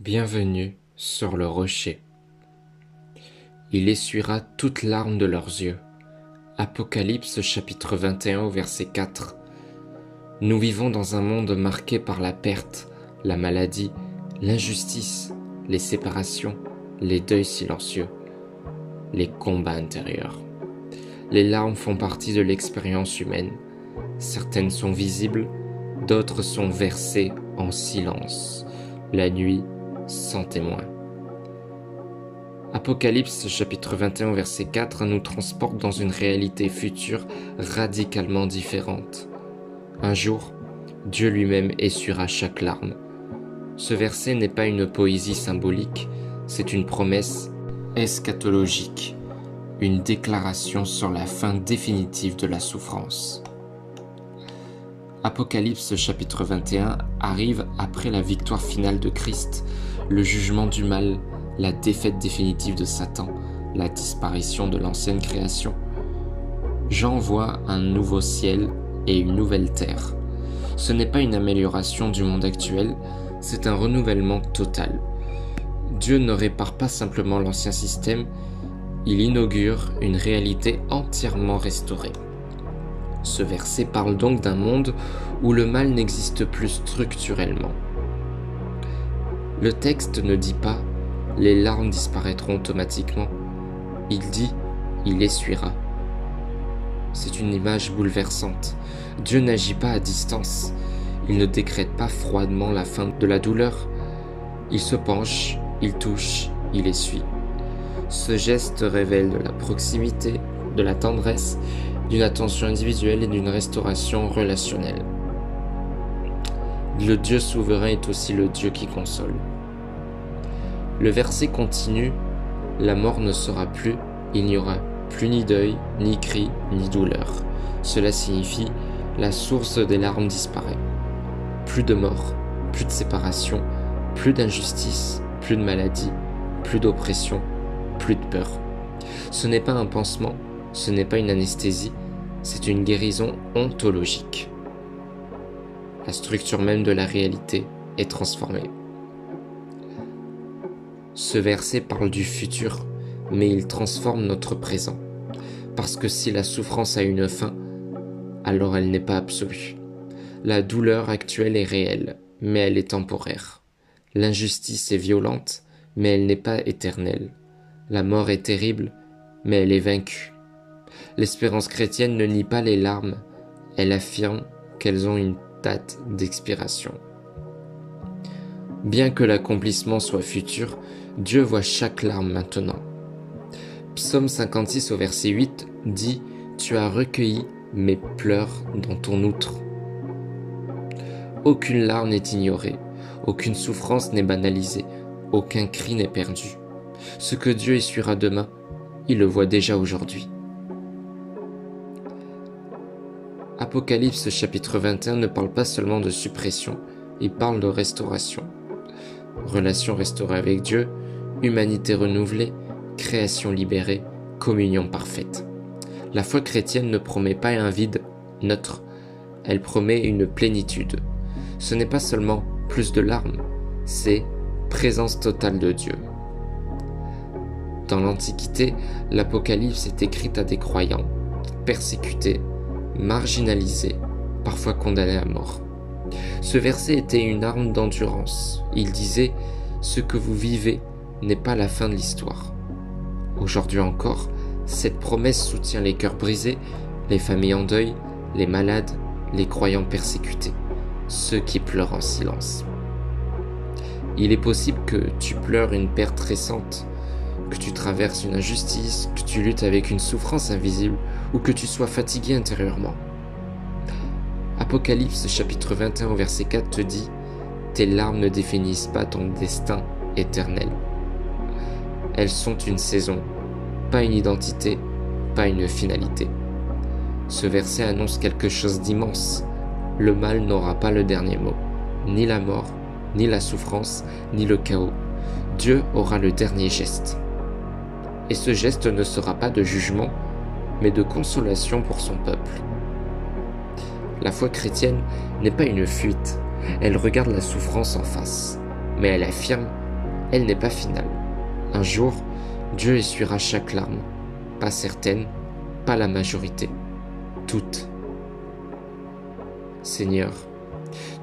Bienvenue sur le rocher. Il essuiera toute larme de leurs yeux. Apocalypse chapitre 21 au verset 4. Nous vivons dans un monde marqué par la perte, la maladie, l'injustice, les séparations, les deuils silencieux, les combats intérieurs. Les larmes font partie de l'expérience humaine. Certaines sont visibles, d'autres sont versées en silence, la nuit, sans témoin. Apocalypse chapitre 21 verset 4 nous transporte dans une réalité future radicalement différente. Un jour, Dieu lui-même essuiera chaque larme. Ce verset n'est pas une poésie symbolique, c'est une promesse eschatologique, une déclaration sur la fin définitive de la souffrance. Apocalypse chapitre 21 arrive après la victoire finale de Christ, le jugement du mal, la défaite définitive de Satan, la disparition de l'ancienne création. Jean voit un nouveau ciel et une nouvelle terre. Ce n'est pas une amélioration du monde actuel, c'est un renouvellement total. Dieu ne répare pas simplement l'ancien système, il inaugure une réalité entièrement restaurée. Ce verset parle donc d'un monde où le mal n'existe plus structurellement. Le texte ne dit pas « les larmes disparaîtront automatiquement », il dit « il essuiera ». C'est une image bouleversante. Dieu n'agit pas à distance, il ne décrète pas froidement la fin de la douleur. Il se penche, il touche, il essuie. Ce geste révèle de la proximité, de la tendresse, d'une attention individuelle et d'une restauration relationnelle. Le Dieu souverain est aussi le Dieu qui console. Le verset continue, « La mort ne sera plus, il n'y aura plus ni deuil, ni cri, ni douleur. » Cela signifie, la source des larmes disparaît. Plus de mort, plus de séparation, plus d'injustice, plus de maladie, plus d'oppression, plus de peur. Ce n'est pas un pansement, ce n'est pas une anesthésie, c'est une guérison ontologique. La structure même de la réalité est transformée. Ce verset parle du futur, mais il transforme notre présent. Parce que si la souffrance a une fin, alors elle n'est pas absolue. La douleur actuelle est réelle, mais elle est temporaire. L'injustice est violente, mais elle n'est pas éternelle. La mort est terrible, mais elle est vaincue. L'espérance chrétienne ne nie pas les larmes, elle affirme qu'elles ont une date d'expiration. Bien que l'accomplissement soit futur, Dieu voit chaque larme maintenant. Psaume 56 au verset 8 dit « Tu as recueilli mes pleurs dans ton outre ». Aucune larme n'est ignorée, aucune souffrance n'est banalisée, aucun cri n'est perdu. Ce que Dieu essuiera demain, il le voit déjà aujourd'hui. Apocalypse chapitre 21 ne parle pas seulement de suppression, il parle de restauration. Relation restaurée avec Dieu, humanité renouvelée, création libérée, communion parfaite. La foi chrétienne ne promet pas un vide neutre, elle promet une plénitude. Ce n'est pas seulement plus de larmes, c'est présence totale de Dieu. Dans l'Antiquité, l'Apocalypse est écrite à des croyants, persécutés, marginalisés, parfois condamnés à mort. Ce verset était une arme d'endurance. Il disait « Ce que vous vivez n'est pas la fin de l'histoire ». Aujourd'hui encore, cette promesse soutient les cœurs brisés, les familles en deuil, les malades, les croyants persécutés, ceux qui pleurent en silence. Il est possible que tu pleures une perte récente, que tu traverses une injustice, que tu luttes avec une souffrance invisible ou que tu sois fatigué intérieurement. Apocalypse chapitre 21 au verset 4 te dit « Tes larmes ne définissent pas ton destin éternel. Elles sont une saison, pas une identité, pas une finalité. » Ce verset annonce quelque chose d'immense. Le mal n'aura pas le dernier mot, ni la mort, ni la souffrance, ni le chaos. Dieu aura le dernier geste. Et ce geste ne sera pas de jugement, mais de consolation pour son peuple. La foi chrétienne n'est pas une fuite, elle regarde la souffrance en face, mais elle affirme elle n'est pas finale. Un jour, Dieu essuiera chaque larme. Pas certaine, pas la majorité, toutes. Seigneur,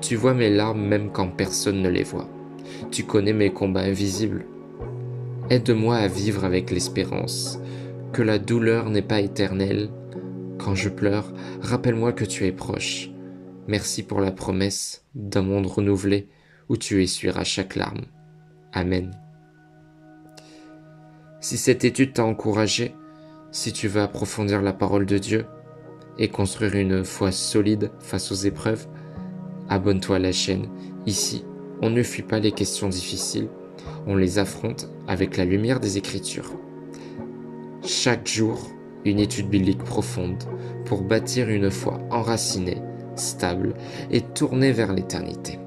tu vois mes larmes même quand personne ne les voit. Tu connais mes combats invisibles. Aide-moi à vivre avec l'espérance, que la douleur n'est pas éternelle. Quand je pleure, rappelle-moi que tu es proche. Merci pour la promesse d'un monde renouvelé où tu essuieras chaque larme. Amen. Si cette étude t'a encouragé, si tu veux approfondir la parole de Dieu et construire une foi solide face aux épreuves, abonne-toi à la chaîne. Ici, on ne fuit pas les questions difficiles, on les affronte avec la lumière des Écritures. Chaque jour, une étude biblique profonde pour bâtir une foi enracinée, stable et tournée vers l'éternité.